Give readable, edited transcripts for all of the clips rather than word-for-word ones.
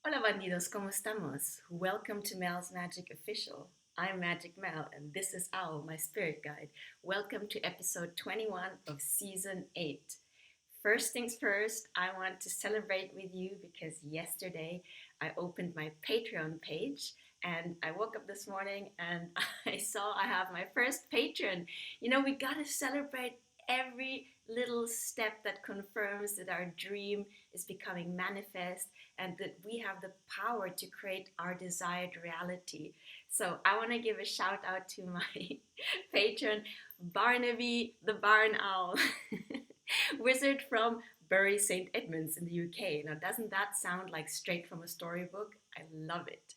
Hola Bandidos, ¿cómo estamos? Welcome to Mel's Magic Official. I'm Magic Mel and this is Owl, my spirit guide. Welcome to episode 21 of season 8. First things first, I want to celebrate with you because yesterday I opened my Patreon page and I woke up this morning and I saw I have my first patron. You know, we gotta celebrate every little step that confirms that our dream is becoming manifest and that we have the power to create our desired reality. So I want to give a shout out to my patron, Barnaby the Barn Owl, wizard from Bury St. Edmunds in the UK. Now, doesn't that sound like straight from a storybook? I love it.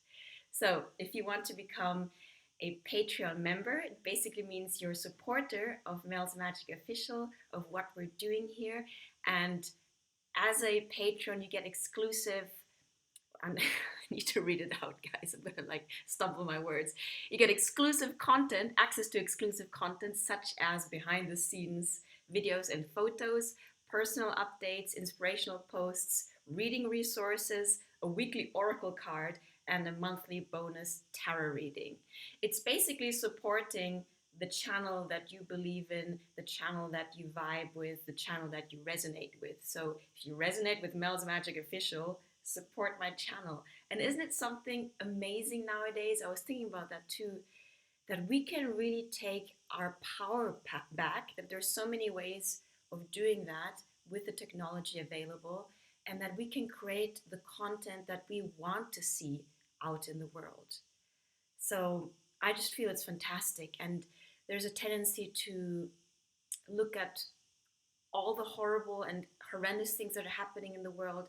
So, if you want to become a Patreon member, it basically means you're a supporter of Mel's Magic Official, of what we're doing here. And as a patron, you get exclusive. I need to read it out, guys. I'm gonna like stumble my words. You get exclusive content, access to exclusive content such as behind the scenes videos and photos, personal updates, inspirational posts, reading resources, a weekly oracle card, and a monthly bonus tarot reading. It's basically supporting the channel that you believe in, the channel that you vibe with, the channel that you resonate with. So if you resonate with Mel's Magic Official, support my channel. And isn't it something amazing nowadays? I was thinking about that too, that we can really take our power back, that there's so many ways of doing that with the technology available, and that we can create the content that we want to see out in the world. So I just feel it's fantastic. And there's a tendency to look at all the horrible and horrendous things that are happening in the world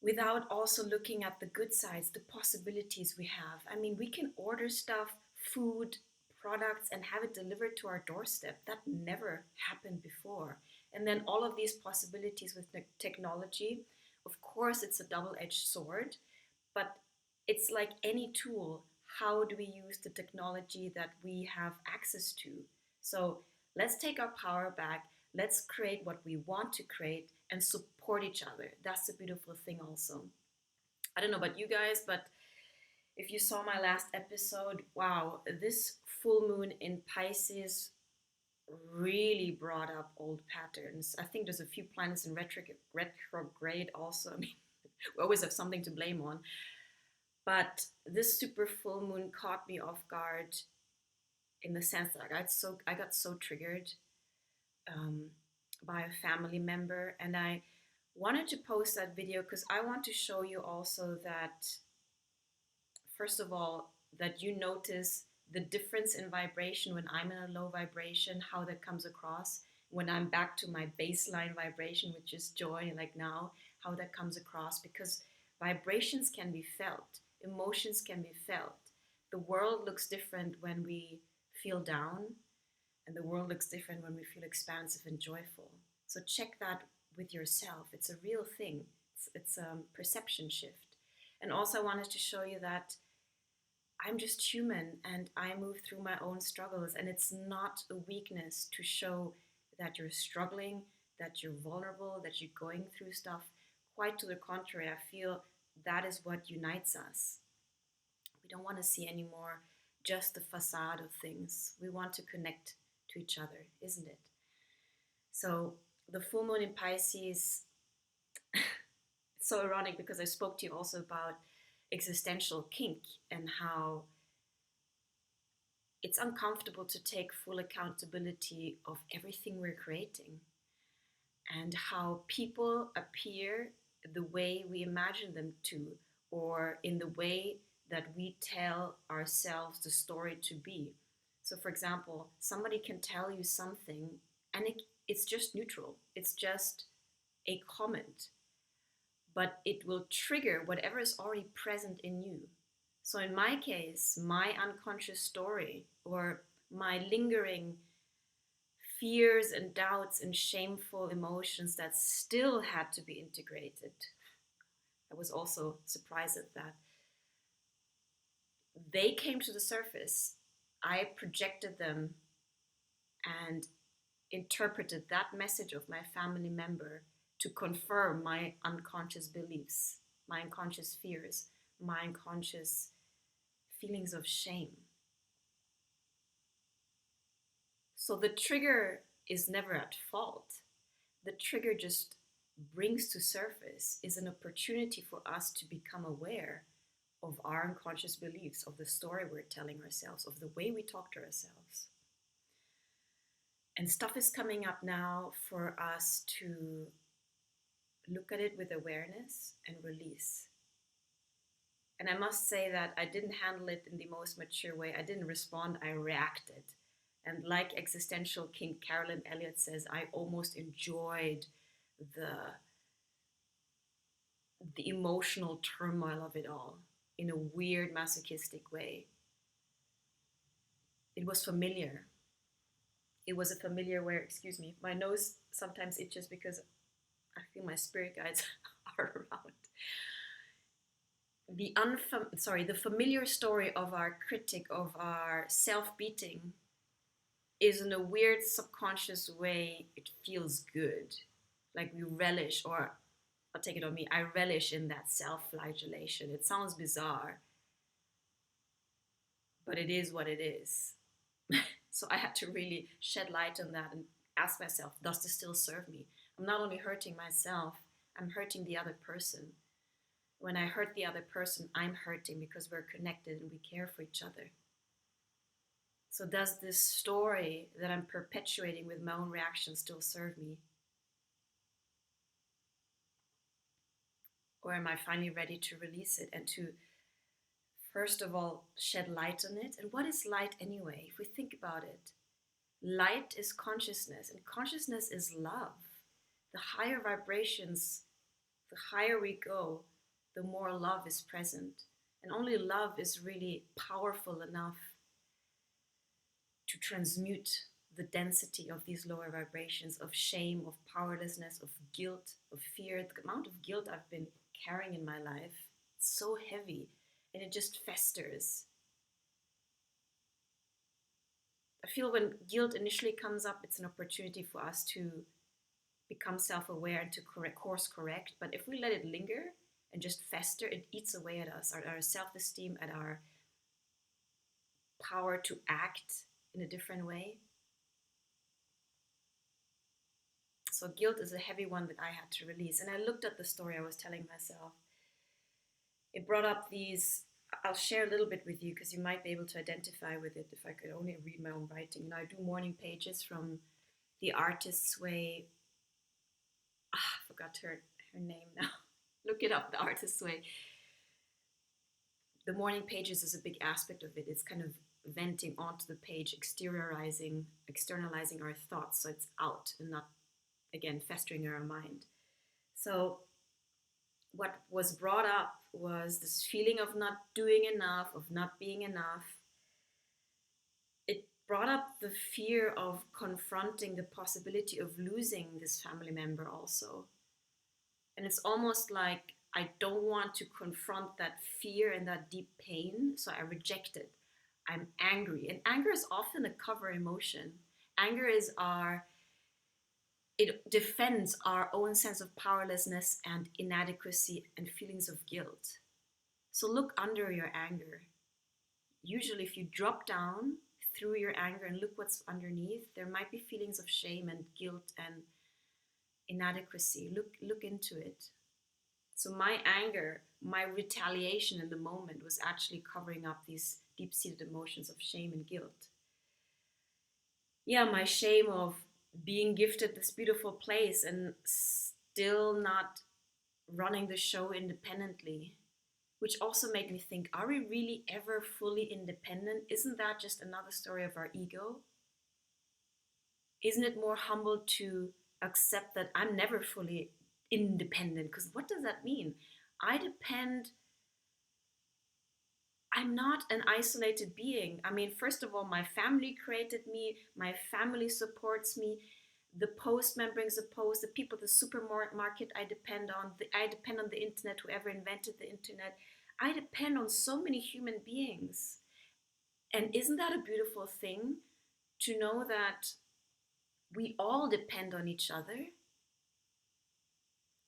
without also looking at the good sides, the possibilities we have. I mean, we can order stuff, food, products, and have it delivered to our doorstep. That never happened before. And then all of these possibilities with technology, of course, it's a double edged sword, but it's like any tool. How do we use the technology that we have access to? So let's take our power back. Let's create what we want to create and support each other. That's the beautiful thing, also. I don't know about you guys, but if you saw my last episode, wow, this full moon in Pisces really brought up old patterns. I think there's a few planets in retrograde also. I mean, we always have something to blame on. But this super full moon caught me off guard in the sense that I got so triggered um, by a family member, and I wanted to post that video because I want to show you also that, first of all, that you notice the difference in vibration when I'm in a low vibration, how that comes across. When I'm back to my baseline vibration, which is joy, like now, how that comes across, because vibrations can be felt, emotions can be felt. The world looks different when we feel down, and the world looks different when we feel expansive and joyful. So check that with yourself. It's a real thing. It's a perception shift. And also I wanted to show you that I'm just human and I move through my own struggles, and it's not a weakness to show that you're struggling, that you're vulnerable, that you're going through stuff. Quite to the contrary, I feel that is what unites us. We don't want to see anymore just the facade of things. We want to connect to each other, isn't it? So the full moon in Pisces, it's so ironic because I spoke to you also about existential kink and how it's uncomfortable to take full accountability of everything we're creating, and how people appear the way we imagine them to, or in the way that we tell ourselves the story to be. So, for example, somebody can tell you something and it's just neutral, it's just a comment, but it will trigger whatever is already present in you. So, in my case, my unconscious story or my lingering fears and doubts and shameful emotions that still had to be integrated. I was also surprised at that. They came to the surface. I projected them and interpreted that message of my family member to confirm my unconscious beliefs, my unconscious fears, my unconscious feelings of shame. So the trigger is never at fault. The trigger just brings to surface is an opportunity for us to become aware of our unconscious beliefs, of the story we're telling ourselves, of the way we talk to ourselves. And stuff is coming up now for us to look at it with awareness and release. And I must say that I didn't handle it in the most mature way. I didn't respond, I reacted. And like existential King Carolyn Elliott says, I almost enjoyed the emotional turmoil of it all in a weird masochistic way. It was familiar. It was a familiar where, excuse me, my nose sometimes itches because I feel my spirit guides are around. The familiar story of our critic, of our self-beating, is in a weird subconscious way, it feels good. Like we relish, or I'll take it on me, I relish in that self-flagellation. It sounds bizarre, but it is what it is. So I had to really shed light on that and ask myself, does this still serve me? I'm not only hurting myself, I'm hurting the other person. When I hurt the other person, I'm hurting because we're connected and we care for each other. So does this story that I'm perpetuating with my own reactions still serve me? Or am I finally ready to release it and to, first of all, shed light on it? And what is light anyway? If we think about it, light is consciousness, and consciousness is love. The higher vibrations, the higher we go, the more love is present. And only love is really powerful enough to transmute the density of these lower vibrations of shame, of powerlessness, of guilt, of fear. The amount of guilt I've been carrying in my life, it's so heavy, and it just festers. I feel when guilt initially comes up, it's an opportunity for us to become self-aware and to course correct. But if we let it linger and just fester, it eats away at us, at our self-esteem, at our power to act in a different way. So guilt is a heavy one that I had to release. And I looked at the story I was telling myself. It brought up these, I'll share a little bit with you because you might be able to identify with it if I could only read my own writing. I do morning pages from The Artist's Way. I forgot her name now. Look it up, The Artist's Way. The morning pages is a big aspect of it. It's kind of venting onto the page, externalizing our thoughts, so it's out and not, again, festering in our mind. So what was brought up was this feeling of not doing enough, of not being enough. It brought up the fear of confronting the possibility of losing this family member also. And it's almost like I don't want to confront that fear and that deep pain, so I reject it. I'm angry. And anger is often a cover emotion. Anger is it defends our own sense of powerlessness and inadequacy and feelings of guilt. So look under your anger. Usually if you drop down through your anger and look what's underneath, there might be feelings of shame and guilt and inadequacy. Look into it. So my anger, my retaliation in the moment was actually covering up these deep-seated emotions of shame and guilt. Yeah, my shame of being gifted this beautiful place and still not running the show independently, which also made me think, are we really ever fully independent? Isn't that just another story of our ego? Isn't it more humble to accept that I'm never fully independent? Because what does that mean? I'm not an isolated being. I mean, first of all, my family created me, my family supports me, the postman brings a post, the people at the supermarket I depend on the internet, whoever invented the internet. I depend on so many human beings. And isn't that a beautiful thing to know that we all depend on each other?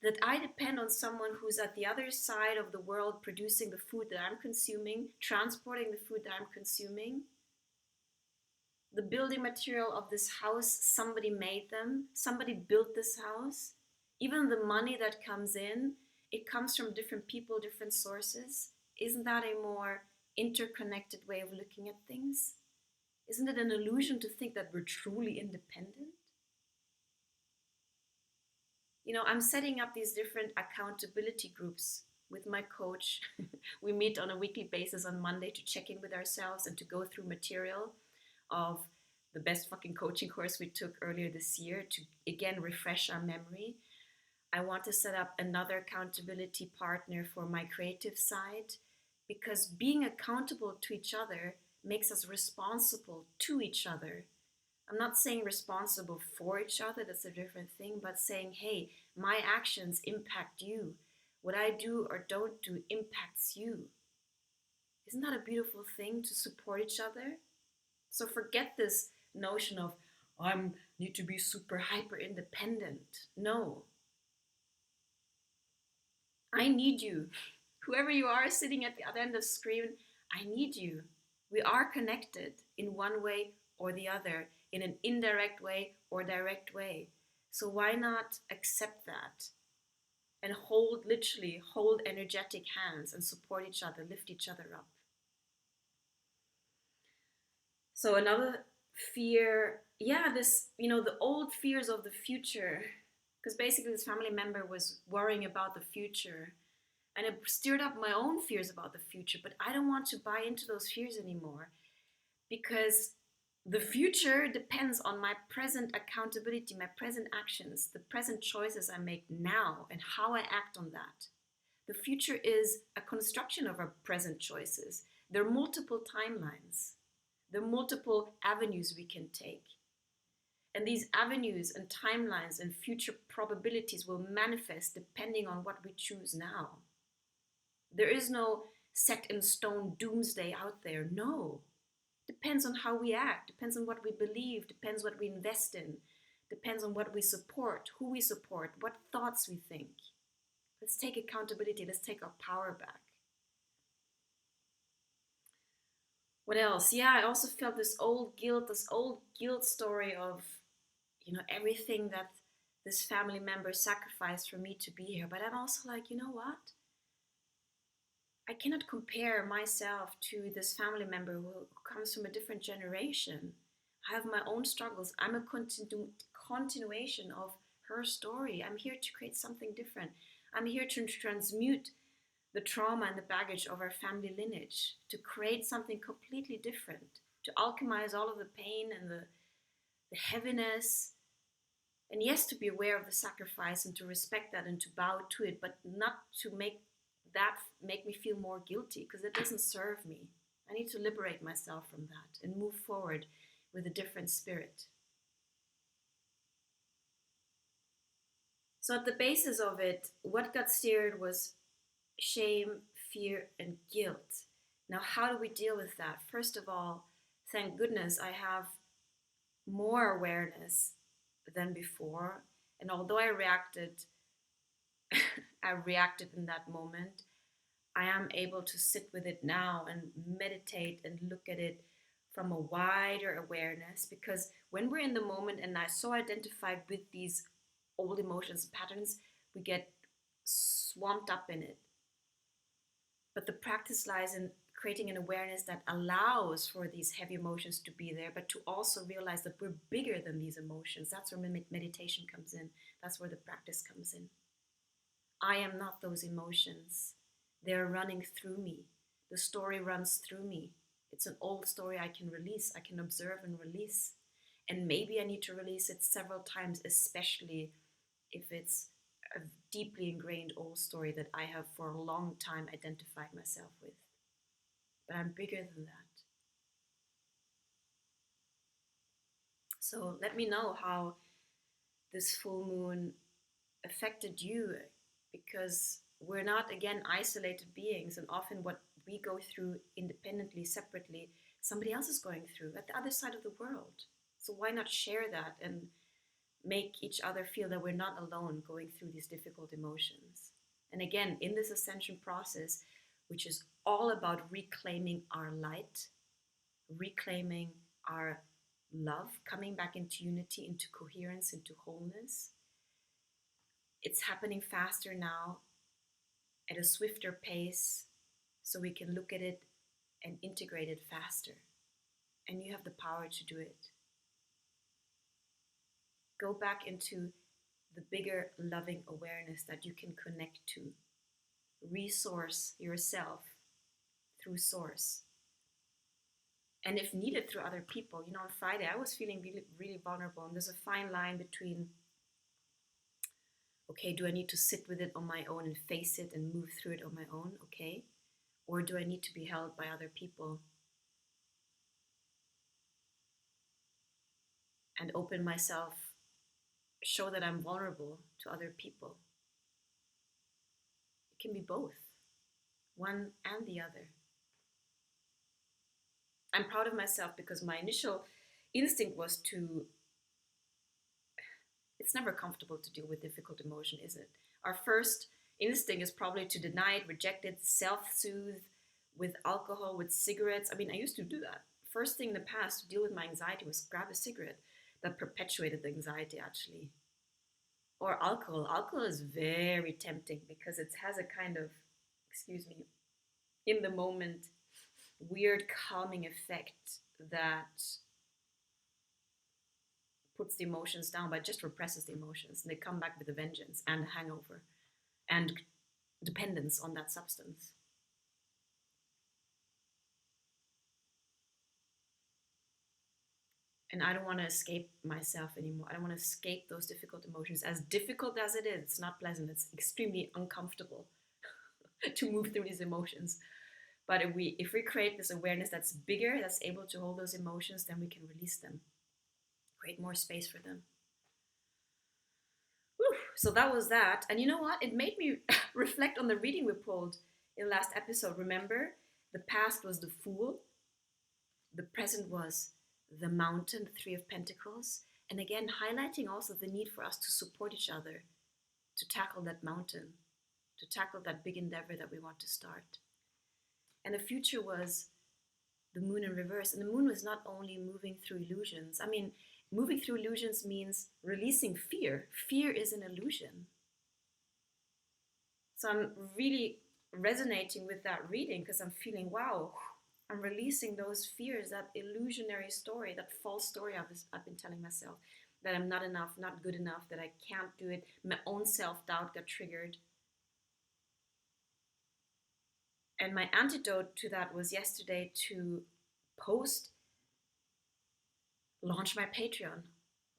that I depend on someone who's at the other side of the world producing the food that I'm consuming, transporting the food that I'm consuming. The building material of this house, somebody made them, somebody built this house. Even the money that comes in, it comes from different people, different sources. Isn't that a more interconnected way of looking at things? Isn't it an illusion to think that we're truly independent? You know, I'm setting up these different accountability groups with my coach. We meet on a weekly basis on Monday to check in with ourselves and to go through material of the best fucking coaching course we took earlier this year to again refresh our memory. I want to set up another accountability partner for my creative side, because being accountable to each other makes us responsible to each other. I'm not saying responsible for each other, that's a different thing, but saying, hey, my actions impact you. What I do or don't do impacts you. Isn't that a beautiful thing, to support each other? So forget this notion of, I need to be super hyper independent. No. I need you. Whoever you are sitting at the other end of the screen, I need you. We are connected in one way or the other, in an indirect way or direct way. So why not accept that and literally hold energetic hands and support each other, lift each other up. So another fear, the old fears of the future, because basically this family member was worrying about the future, and it stirred up my own fears about the future, but I don't want to buy into those fears anymore, because the future depends on my present accountability, my present actions, the present choices I make now, and how I act on that. The future is a construction of our present choices. There are multiple timelines. There are multiple avenues we can take. And these avenues and timelines and future probabilities will manifest depending on what we choose now. There is no set in stone doomsday out there. No. Depends on how we act, depends on what we believe, depends what we invest in, depends on what we support, who we support, what thoughts we think. Let's take accountability, let's take our power back. What else? Yeah, I also felt this old guilt story of, everything that this family member sacrificed for me to be here. But I'm also like, you know what? I cannot compare myself to this family member who comes from a different generation. I have my own struggles. I'm a continuation of her story. I'm here to create something different. I'm here to transmute the trauma and the baggage of our family lineage, to create something completely different, to alchemize all of the pain and the heaviness. And yes, to be aware of the sacrifice and to respect that and to bow to it, but not to make me feel more guilty, because it doesn't serve me. I need to liberate myself from that and move forward with a different spirit. So at the basis of it, what got steered was shame, fear, and guilt. Now, how do we deal with that? First of all, thank goodness I have more awareness than before. And although I reacted in that moment, I am able to sit with it now and meditate and look at it from a wider awareness, because when we're in the moment and I so identified with these old emotions and patterns, we get swamped up in it. But the practice lies in creating an awareness that allows for these heavy emotions to be there, but to also realize that we're bigger than these emotions. That's where meditation comes in. That's where the practice comes in. I am not those emotions. They're running through me. The story runs through me. It's an old story I can release. I can observe and release. And maybe I need to release it several times, especially if it's a deeply ingrained old story that I have for a long time identified myself with. But I'm bigger than that. So let me know how this full moon affected you, because we're not, again, isolated beings, and often what we go through independently, separately, somebody else is going through at the other side of the world. So why not share that and make each other feel that we're not alone going through these difficult emotions. And again, in this ascension process, which is all about reclaiming our light, reclaiming our love, coming back into unity, into coherence, into wholeness, it's happening faster now at a swifter pace so we can look at it and integrate it faster. And you have the power to do it. Go back into the bigger loving awareness that you can connect to. Resource yourself through source. And if needed, through other people. You know, on Friday, I was feeling really, really vulnerable. And there's a fine line between, okay, do I need to sit with it on my own and face it and move through it on my own? Okay. Or do I need to be held by other people and open myself, show that I'm vulnerable to other people? It can be both, one and the other. I'm proud of myself because my initial instinct was to, it's never comfortable to deal with difficult emotion, is it? Our first instinct is probably to deny it, reject it, self-soothe with alcohol, with cigarettes. I mean, I used to do that. First thing in the past to deal with my anxiety was grab a cigarette. That perpetuated the anxiety, actually. Or alcohol. Alcohol is very tempting because it has a kind of, excuse me, in the moment, weird calming effect that puts the emotions down, but just represses the emotions. And they come back with a vengeance and a hangover and dependence on that substance. And I don't want to escape myself anymore. I don't want to escape those difficult emotions. As difficult as it is, it's not pleasant. It's extremely uncomfortable to move through these emotions. But if we create this awareness that's bigger, that's able to hold those emotions, then we can release them, create more space for them. Whew. So that was that. And you know what? It made me reflect on the reading we pulled in the last episode. Remember, the past was the Fool, the present was the Mountain, the Three of Pentacles. And again, highlighting also the need for us to support each other to tackle that mountain, to tackle that big endeavor that we want to start. And the future was the Moon in reverse. And the Moon was not only moving through illusions. I mean, moving through illusions means releasing fear. Fear is an illusion. So I'm really resonating with that reading because I'm feeling, wow, I'm releasing those fears, that illusionary story, that false story I've been telling myself, that I'm not enough, not good enough, that I can't do it. My own self-doubt got triggered. And my antidote to that was yesterday to launch my Patreon.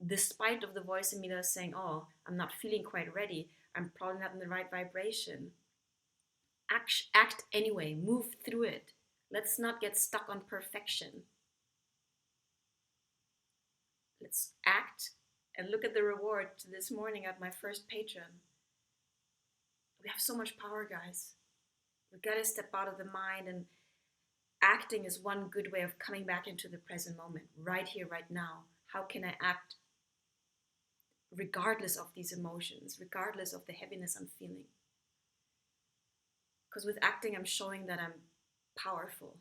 Despite of the voice in me that was saying, oh, I'm not feeling quite ready, I'm probably not in the right vibration. Act anyway, move through it. Let's not get stuck on perfection. Let's act and look at the reward this morning at my first Patreon. We have so much power, guys. We've got to step out of the mind, and acting is one good way of coming back into the present moment, right here, right now. How can I act regardless of these emotions, regardless of the heaviness I'm feeling? Because with acting, I'm showing that I'm powerful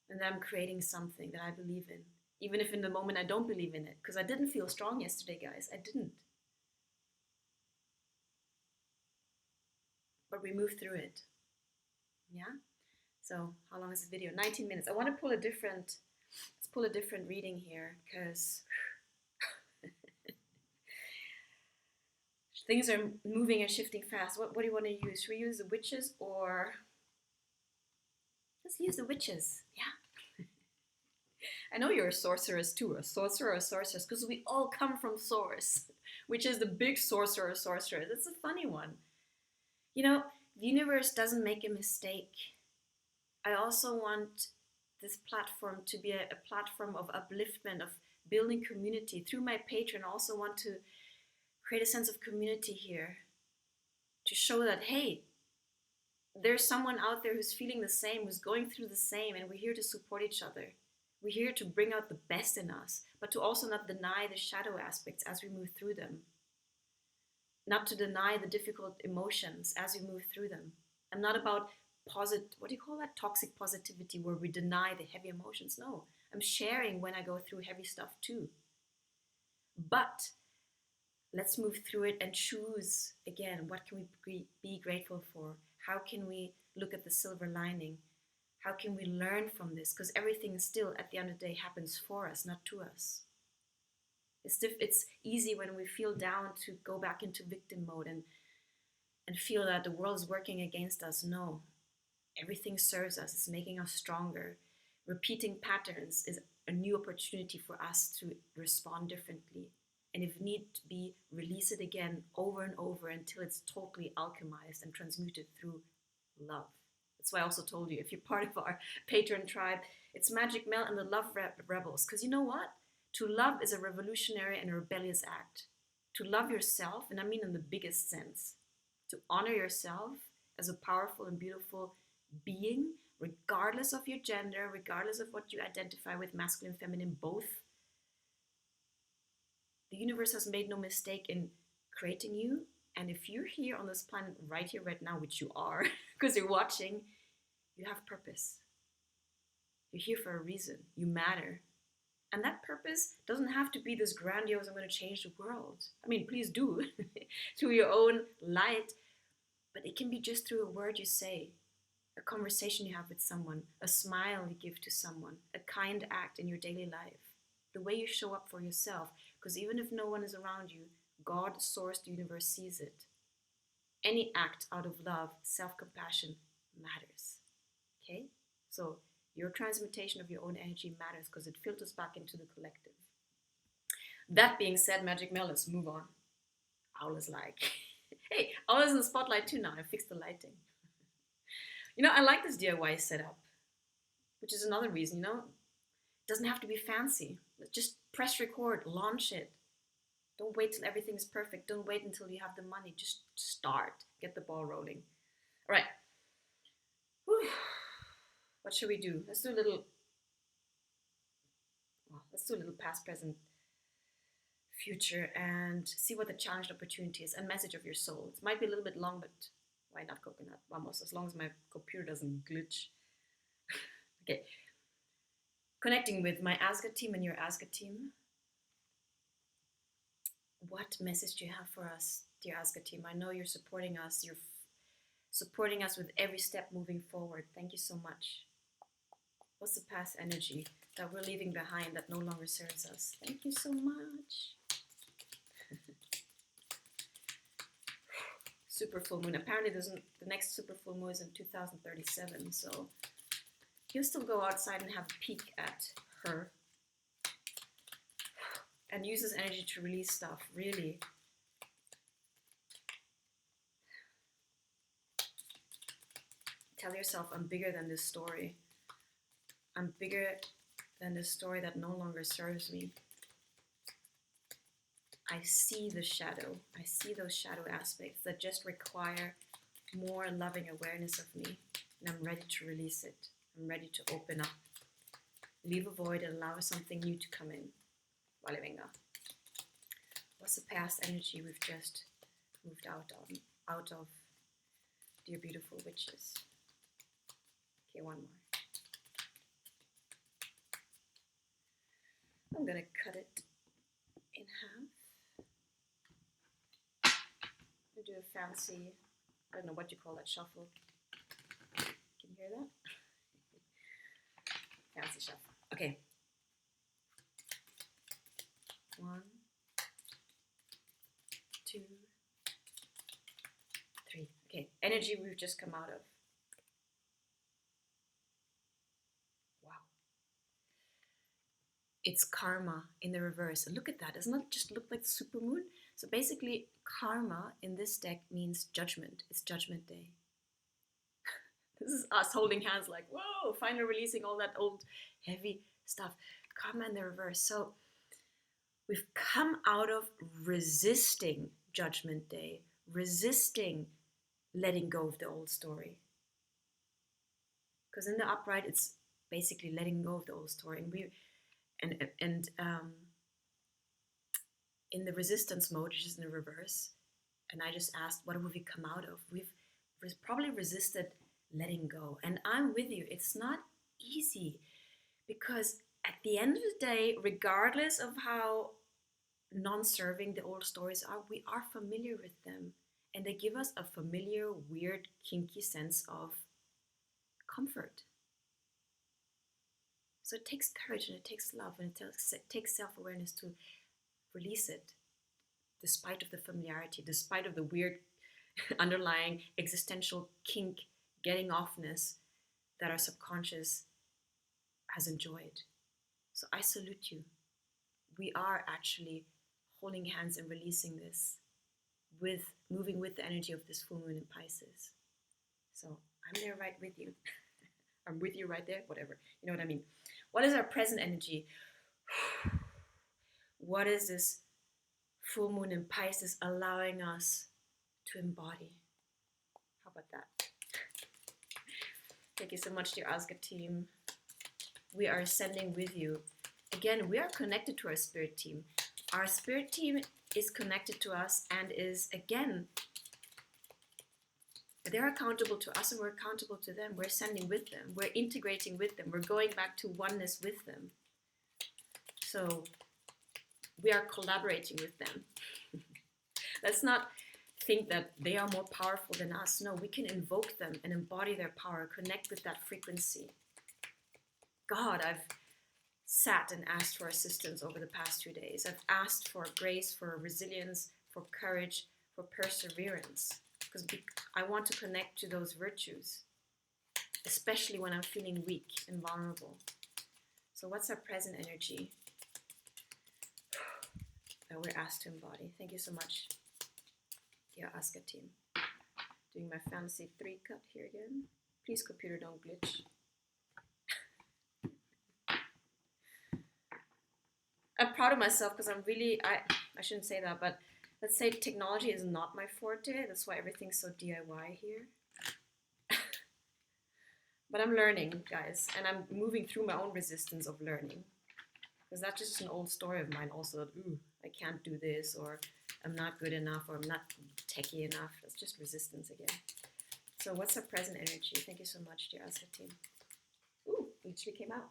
and that I'm creating something that I believe in, even if in the moment I don't believe in it, because I didn't feel strong yesterday, guys. I didn't. But we moved through it. Yeah? So how long is this video? 19 minutes. I want to pull a different, let's pull a different reading here, because things are moving and shifting fast. What do you want to use? Should we use the witches, or let's use the witches? Yeah. I know you're a sorceress too, a sorcerer or a sorceress, because we all come from source, which is the big sorcerer or sorceress. It's a funny one. You know, the universe doesn't make a mistake. I also want this platform to be a platform of upliftment, of building community. Through my Patreon, I also want to create a sense of community here, to show that, hey, there's someone out there who's feeling the same, who's going through the same, and we're here to support each other. We're here to bring out the best in us, but to also not deny the shadow aspects as we move through them. Not to deny the difficult emotions as we move through them. I'm not about what do you call that? Toxic positivity, where we deny the heavy emotions. No, I'm sharing when I go through heavy stuff too. But let's move through it and choose again, what can we be grateful for? How can we look at the silver lining? How can we learn from this? Because everything still, at the end of the day, happens for us, not to us. It's easy when we feel down to go back into victim mode and feel that the world is working against us. No, everything serves us. It's making us stronger. Repeating patterns is a new opportunity for us to respond differently. And if need be, release it again over and over until it's totally alchemized and transmuted through love. That's why I also told you, if you're part of our patron tribe, it's Magic Mel and the Love Rebels. Because you know what? To love is a revolutionary and a rebellious act. To love yourself, and I mean in the biggest sense, to honor yourself as a powerful and beautiful being, regardless of your gender, regardless of what you identify with, masculine, feminine, both. The universe has made no mistake in creating you. And if you're here on this planet right here, right now, which you are, because you're watching, you have purpose. You're here for a reason. You matter. And that purpose doesn't have to be this grandiose, I'm going to change the world. I mean, please do, through your own light. But it can be just through a word you say, a conversation you have with someone, a smile you give to someone, a kind act in your daily life, the way you show up for yourself. Because even if no one is around you, God, source, the universe sees it. Any act out of love, self-compassion matters. Okay? So your transmutation of your own energy matters because it filters back into the collective. That being said, Magic Mel, let's move on. Owl is like, hey, Owl is in the spotlight too now. I fixed the lighting. You know, I like this DIY setup, which is another reason, you know, it doesn't have to be fancy. Just press record, launch it. Don't wait till everything is perfect. Don't wait until you have the money. Just start. Get the ball rolling. All right. Whew. What should we do? Let's do a little past, present, future, and see what the challenge opportunity is and message of your soul. It might be a little bit long, but why not coconut? Vamos, as long as my computer doesn't glitch. Okay. Connecting with my Asga team and your Asga team. What message do you have for us, dear Asga team? I know you're supporting us. You're supporting us with every step moving forward. Thank you so much. What's the past energy that we're leaving behind that no longer serves us? Thank you so much. Super full moon. Apparently the next super full moon is in 2037, so you'll still go outside and have a peek at her. And use this energy to release stuff, really. Tell yourself, I'm bigger than this story. I'm bigger than this story that no longer serves me. I see the shadow. I see those shadow aspects that just require more loving awareness of me. And I'm ready to release it. I'm ready to open up. Leave a void and allow something new to come in. Vale, venga. What's the past energy we've just moved out of, dear beautiful witches? Okay, one more. I'm gonna cut it in half. I'm gonna do a fancy, I don't know what you call that, shuffle. Can you hear that? Fancy shuffle. Okay. 1, 2, 3. Okay, energy we've just come out of. Wow. It's karma in the reverse. Look at that. Doesn't it just look like the supermoon? So basically, karma in this deck means judgment. It's judgment day. This is us holding hands like, whoa, finally releasing all that old heavy stuff. Karma in the reverse. So we've come out of resisting Judgment Day, resisting letting go of the old story. Because in the upright, it's basically letting go of the old story. And in the resistance mode, which is in the reverse, and I just asked, what have we come out of? We've probably resisted letting go. And I'm with you. It's not easy because at the end of the day, regardless of how non-serving the old stories are, we are familiar with them. And they give us a familiar, weird, kinky sense of comfort. So it takes courage and it takes love and it takes self-awareness to release it, despite of the familiarity, despite of the weird underlying existential kink, getting offness that our subconscious has enjoyed. So I salute you. We are actually holding hands and releasing this, with moving with the energy of this full moon in Pisces. So I'm there right with you. I'm with you right there, whatever. You know what I mean? What is our present energy? What is this full moon in Pisces allowing us to embody? How about that? Thank you so much, dear Asga team. We are ascending with you. Again, we are connected to our spirit team. Our spirit team is connected to us and is, again, they're accountable to us and we're accountable to them. We're ascending with them. We're integrating with them. We're going back to oneness with them. So we are collaborating with them. Let's not think that they are more powerful than us. No, we can invoke them and embody their power, connect with that frequency. God, I've sat and asked for assistance over the past 2 days. I've asked for grace, for resilience, for courage, for perseverance, because I want to connect to those virtues, especially when I'm feeling weak and vulnerable. So what's our present energy that we're asked to embody? Thank you so much, dear Aska team. Doing my fancy 3 cut here again. Please, computer, don't glitch. I'm proud of myself because I'm really, I shouldn't say that, but let's say technology is not my forte. That's why everything's so DIY here. But I'm learning, guys, and I'm moving through my own resistance of learning. Because that's just an old story of mine also, that, ooh, I can't do this, or I'm not good enough, or I'm not techie enough. That's just resistance again. So what's our present energy? Thank you so much, dear Asa team. Ooh, literally came out.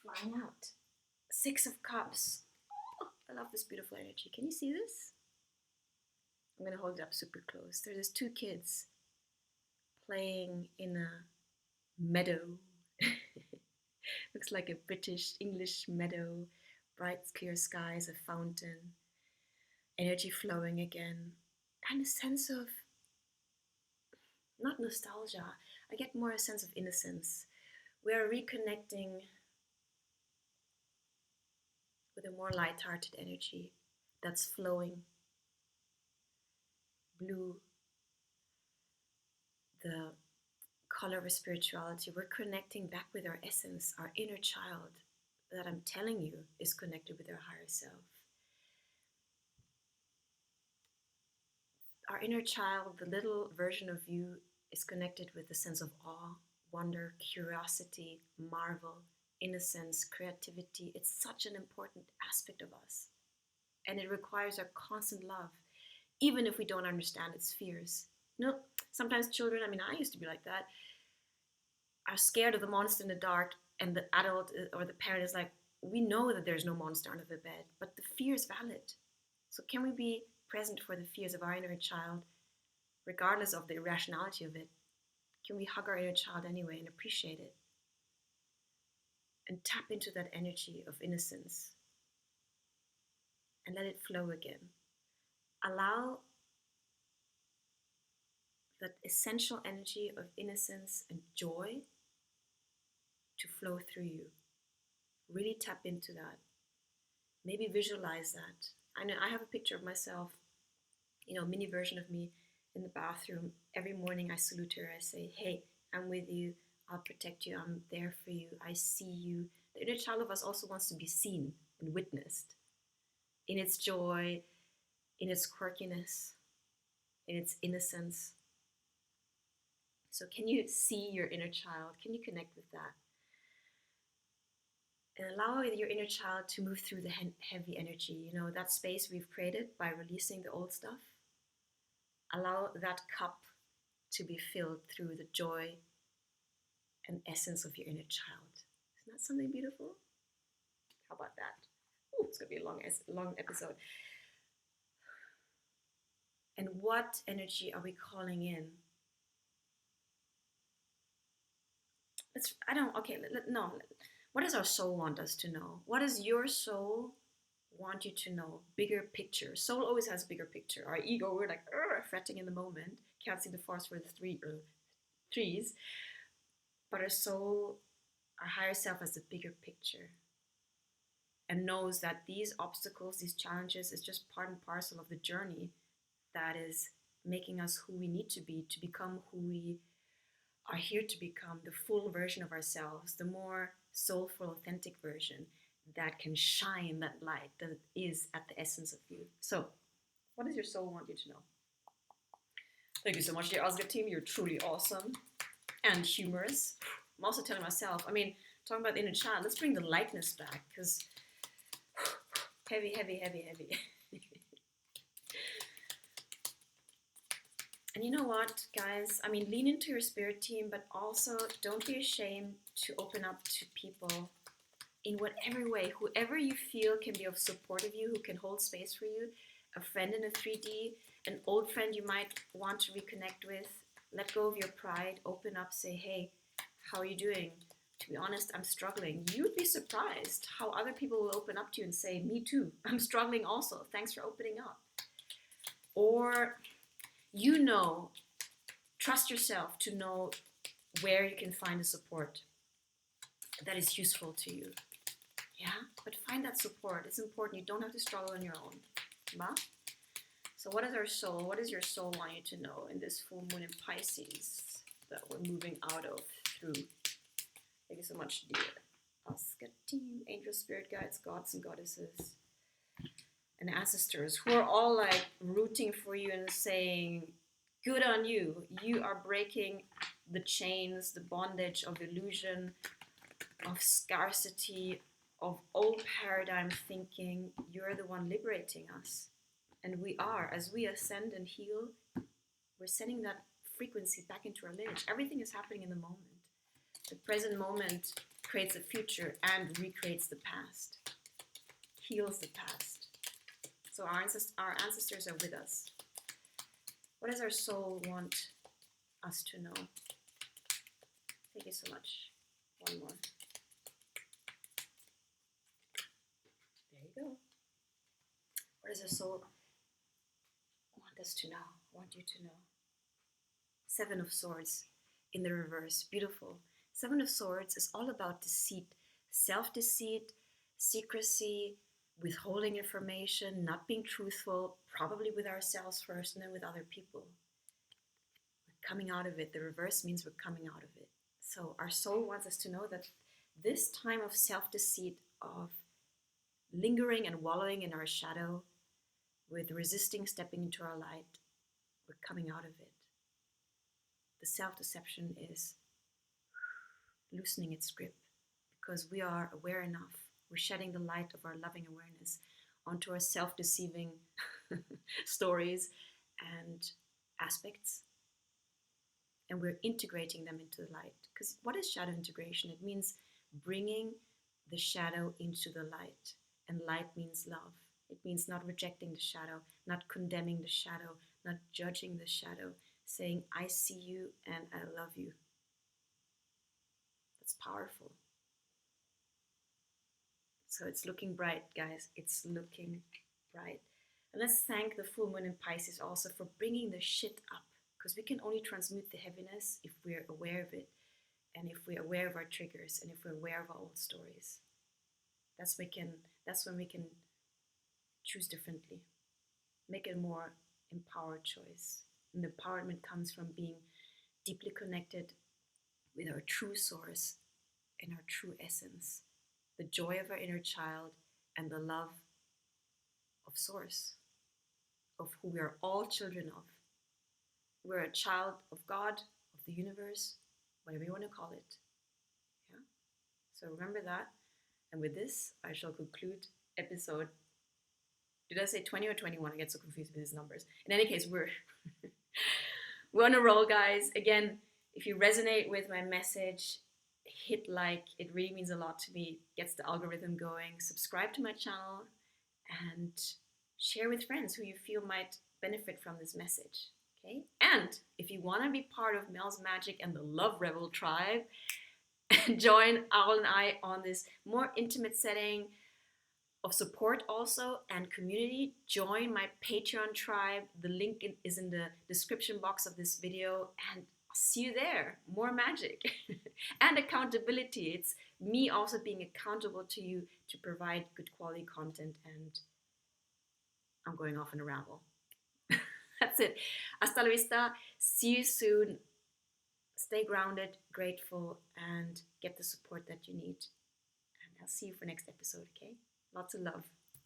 Flying out. 6 of Cups. Oh, I love this beautiful energy. Can you see this? I'm going to hold it up super close. There's 2 kids playing in a meadow. Looks like a British English meadow. Bright clear skies, a fountain. Energy flowing again. And a sense of, not nostalgia, I get more a sense of innocence. We are reconnecting with a more light-hearted energy that's flowing. Blue, the color of spirituality. We're connecting back with our essence, our inner child that I'm telling you is connected with our higher self. Our inner child, the little version of you, is connected with a sense of awe, wonder, curiosity, marvel, innocence, creativity. It's such an important aspect of us. And it requires our constant love, even if we don't understand its fears. You know, sometimes children, I used to be like that, are scared of the monster in the dark, and the adult or the parent is like, we know that there's no monster under the bed, but the fear is valid. So can we be present for the fears of our inner child, regardless of the irrationality of it? Can we hug our inner child anyway and appreciate it? And tap into that energy of innocence and let it flow again. Allow that essential energy of innocence and joy to flow through you. Really tap into that. Maybe visualize that. I know I have a picture of myself, mini version of me in the bathroom. Every morning I salute her. I say, hey, I'm with you. I'll protect you. I'm there for you. I see you. The inner child of us also wants to be seen and witnessed in its joy, in its quirkiness, in its innocence. So can you see your inner child? Can you connect with that? And allow your inner child to move through the heavy energy, that space we've created by releasing the old stuff. Allow that cup to be filled through the joy and essence of your inner child. Isn't that something beautiful? How about that? Ooh, it's going to be a long episode. And what energy are we calling in? What does our soul want us to know? What does your soul want you to know? Bigger picture. Soul always has bigger picture. Our ego, we're like fretting in the moment, can't see the forest for the trees. But our soul, our higher self, has a bigger picture and knows that these obstacles, these challenges, is just part and parcel of the journey that is making us who we need to be to become who we are here to become, the full version of ourselves, the more soulful, authentic version that can shine that light that is at the essence of you. So, what does your soul want you to know? Thank you so much, dear Oscar team. You're truly awesome and humorous. I'm also telling myself, talking about the inner child, let's bring the lightness back, because heavy. And you know what, guys? Lean into your spirit team, but also don't be ashamed to open up to people in whatever way. Whoever you feel can be of support of you, who can hold space for you, a friend in a 3D, an old friend you might want to reconnect with. Let go of your pride, open up, say, hey, how are you doing? To be honest, I'm struggling. You'd be surprised how other people will open up to you and say, me too, I'm struggling also. Thanks for opening up. Or trust yourself to know where you can find the support that is useful to you. Yeah, but find that support. It's important. You don't have to struggle on your own. So what is our soul? What does your soul want you to know in this full moon in Pisces that we're moving out of through? Thank you so much, dear Oscar team, angel, spirit guides, gods and goddesses, and ancestors who are all like rooting for you and saying, good on you. You are breaking the chains, the bondage of illusion, of scarcity, of old paradigm thinking. You're the one liberating us. And we are, as we ascend and heal, we're sending that frequency back into our lineage. Everything is happening in the moment. The present moment creates the future and recreates the past, heals the past. So our ancestors are with us. What does our soul want us to know? Thank you so much. One more. There you go. What does our soul want us to know? Want you to know? 7 of Swords in the reverse. Beautiful. 7 of Swords is all about deceit, self-deceit, secrecy, withholding information, not being truthful, probably with ourselves first and then with other people. We're coming out of it. The reverse means we're coming out of it. So our soul wants us to know that this time of self-deceit, of lingering and wallowing in our shadow, with resisting stepping into our light, we're coming out of it. The self-deception is loosening its grip because we are aware enough. We're shedding the light of our loving awareness onto our self-deceiving stories and aspects, and we're integrating them into the light. Because what is shadow integration? It means bringing the shadow into the light, and light means love. It means not rejecting the shadow, not condemning the shadow, not judging the shadow, saying, I see you and I love you. That's powerful. So it's looking bright, guys. It's looking bright. And let's thank the full moon in Pisces also for bringing the shit up, because we can only transmute the heaviness if we're aware of it, and if we're aware of our triggers, and if we're aware of our old stories. That's when we can choose differently, make a more empowered choice. And the empowerment comes from being deeply connected with our true source and our true essence, the joy of our inner child and the love of source, of who we are all children of. We're a child of God, of the universe, whatever you want to call it. Yeah. So remember that. And with this, I shall conclude episode. Did I say 20 or 21? I get so confused with these numbers. In any case, we're on a roll, guys. Again, if you resonate with my message, hit like. It really means a lot to me. Gets the algorithm going. Subscribe to my channel and share with friends who you feel might benefit from this message. Okay? And if you want to be part of Mel's Magic and the Love Rebel tribe, join Owl and I on this more intimate setting of support also and community. Join my Patreon tribe. The link is in the description box of this video, and I'll see you there. More magic and accountability. It's me also being accountable to you to provide good quality content, and I'm going off in a ramble. That's it. Hasta la vista. See you soon. Stay grounded, grateful, and get the support that you need. And I'll see you for next episode, okay? Lots of love.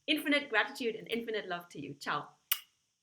Infinite gratitude and infinite love to you. Ciao.